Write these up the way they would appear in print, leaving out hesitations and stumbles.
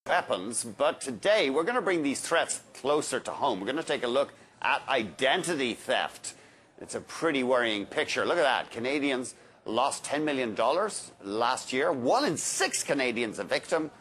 weapons, but today we're going to bring these threats closer to home. We're going to take a look at identity theft. It's a pretty worrying picture. Look at that. Canadians lost $10 million last year. 1 in 6 Canadians a victim.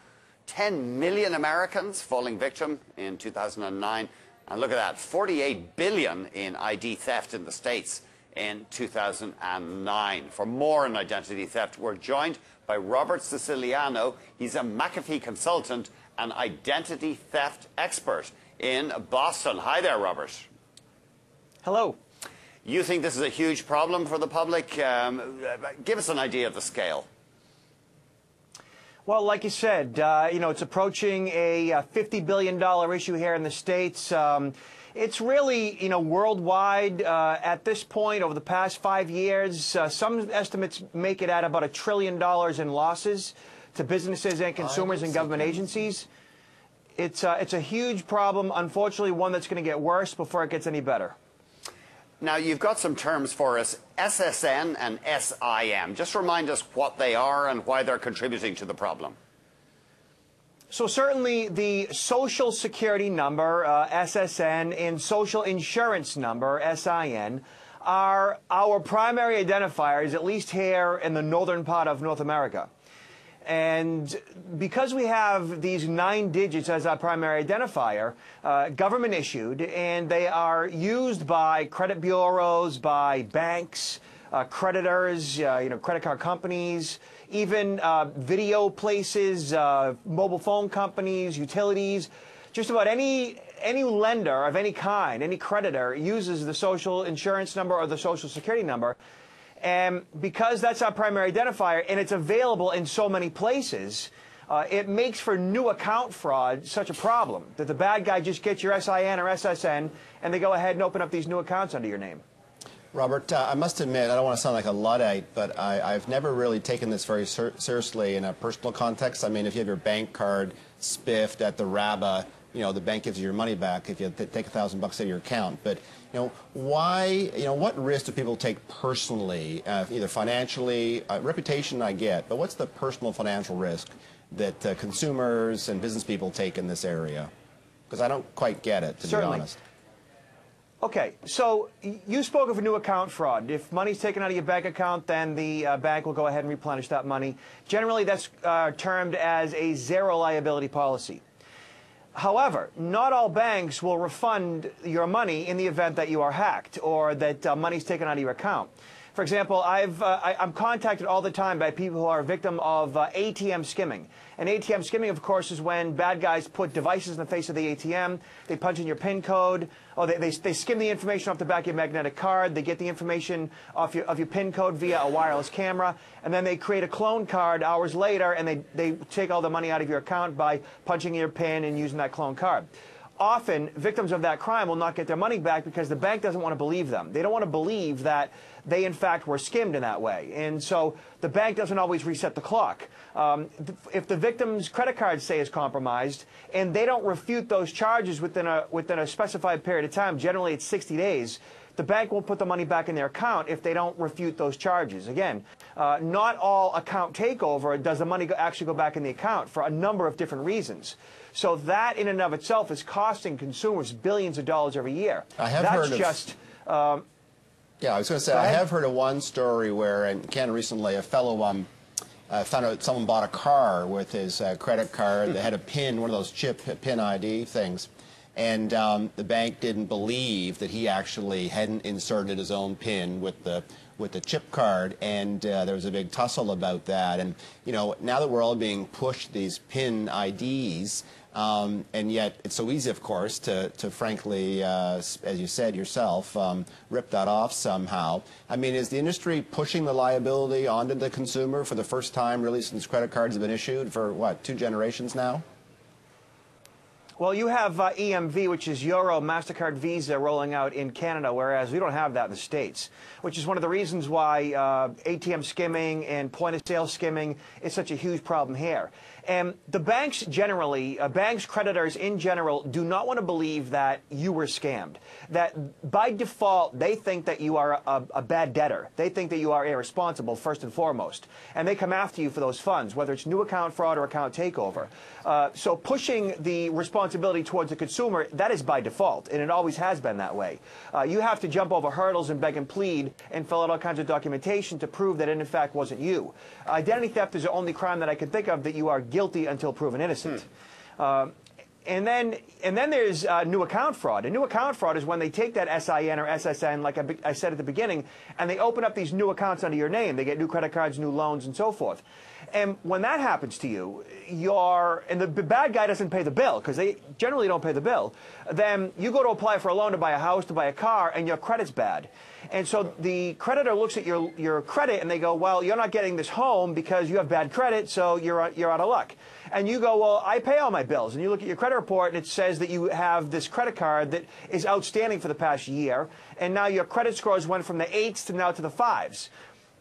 10 million Americans falling victim in 2009. And look at that, 48 billion in ID theft in the States in 2009. For more on identity theft, we're joined by Robert Siciliano. He's a McAfee consultant and identity theft expert in Boston. Hi there, Robert. Hello. You think this is a huge problem for the public? Give us an idea of the scale. Well, like you said, it's approaching a $50 billion issue here in the States. It's really, worldwide at this point over the past 5 years. Some estimates make it at about $1 trillion in losses to businesses and consumers and government agencies. It's a huge problem, unfortunately, one that's going to get worse before it gets any better. Now, you've got some terms for us, SSN and SIM. Just remind us what they are and why they're contributing to the problem. So certainly the Social Security number, SSN, and Social Insurance number, SIN, are our primary identifiers, at least here in the northern part of North America. And because we have these 9 digits as our primary identifier, government issued, and they are used by credit bureaus, by banks, creditors, credit card companies, even video places, mobile phone companies, utilities, just about any lender of any kind, any creditor uses the Social Insurance number or the Social Security number. And because that's our primary identifier and it's available in so many places, it makes for new account fraud such a problem that the bad guy just gets your SIN or SSN and they go ahead and open up these new accounts under your name. Robert, I must admit, I don't want to sound like a Luddite, but I've never really taken this very seriously in a personal context. I mean, if you have your bank card spiffed at the RABA, the bank gives you your money back if you take $1,000 out of your account. But, why, what risk do people take personally, either financially, reputation I get, but what's the personal financial risk that consumers and business people take in this area? Because I don't quite get it, to be honest. Okay, so you spoke of a new account fraud. If money's taken out of your bank account, then the bank will go ahead and replenish that money. Generally, that's termed as a zero liability policy. However, not all banks will refund your money in the event that you are hacked or that money's taken out of your account. For example, I'm contacted all the time by people who are a victim of ATM skimming. And ATM skimming, of course, is when bad guys put devices in the face of the ATM, they punch in your PIN code, or they skim the information off the back of your magnetic card, they get the information of your PIN code via a wireless camera, and then they create a clone card hours later, and they take all the money out of your account by punching your PIN and using that clone card. Often, victims of that crime will not get their money back because the bank doesn't want to believe them. They don't want to believe that they, in fact, were skimmed in that way. And so the bank doesn't always reset the clock. If the victim's credit card, say, is compromised, and they don't refute those charges within a specified period of time, generally it's 60 days, the bank won't put the money back in their account if they don't refute those charges. Again, not all account takeover does the money actually go back in the account for a number of different reasons. So that in and of itself is costing consumers billions of dollars every year. I have heard of, yeah, I was going to say, I have heard of one story where, in Canada recently, a fellow found out someone bought a car with his credit card. They had a PIN, one of those chip PIN ID things. And the bank didn't believe that he actually hadn't inserted his own PIN with the chip card, and there was a big tussle about that. And now that we're all being pushed these PIN IDs, and yet it's so easy, of course, to frankly, as you said yourself, rip that off somehow. I mean, is the industry pushing the liability onto the consumer for the first time, really, since credit cards have been issued for, what, 2 generations now? Well, you have EMV, which is Euro, MasterCard, Visa, rolling out in Canada, whereas we don't have that in the States, which is one of the reasons why ATM skimming and point-of-sale skimming is such a huge problem here. And the banks generally, banks, creditors in general, do not want to believe that you were scammed, that by default they think that you are a bad debtor. They think that you are irresponsible, first and foremost, and they come after you for those funds, whether it's new account fraud or account takeover. So pushing the responsibility towards the consumer, that is by default, and it always has been that way. You have to jump over hurdles and beg and plead and fill out all kinds of documentation to prove that it in fact wasn't you. Identity theft is the only crime that I can think of that you are guilty until proven innocent. And then there's new account fraud. And new account fraud is when they take that SIN or SSN, like I said at the beginning, and they open up these new accounts under your name. They get new credit cards, new loans, and so forth. And when that happens to you, and the bad guy doesn't pay the bill, because they generally don't pay the bill, then you go to apply for a loan to buy a house, to buy a car, and your credit's bad. And so the creditor looks at your credit and they go, well, you're not getting this home because you have bad credit, so you're out of luck. And you go, well, I pay all my bills. And you look at your credit report and it says that you have this credit card that is outstanding for the past year, and now your credit scores went from the 8s to now to the 5s.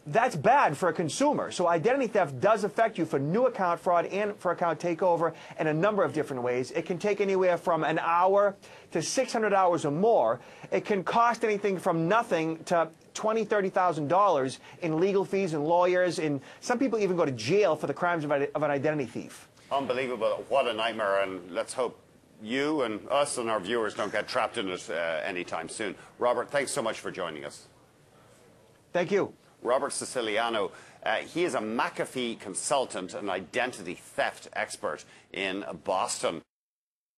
That's bad for a consumer. So identity theft does affect you for new account fraud and for account takeover in a number of different ways. It can take anywhere from an hour to 600 hours or more. It can cost anything from nothing to $20,000, $30,000 in legal fees and lawyers, and some people even go to jail for the crimes of an identity thief. Unbelievable. What a nightmare, and let's hope you and us and our viewers don't get trapped in it anytime soon. Robert, thanks so much for joining us. Thank you. Robert Siciliano, he is a McAfee consultant and identity theft expert in Boston.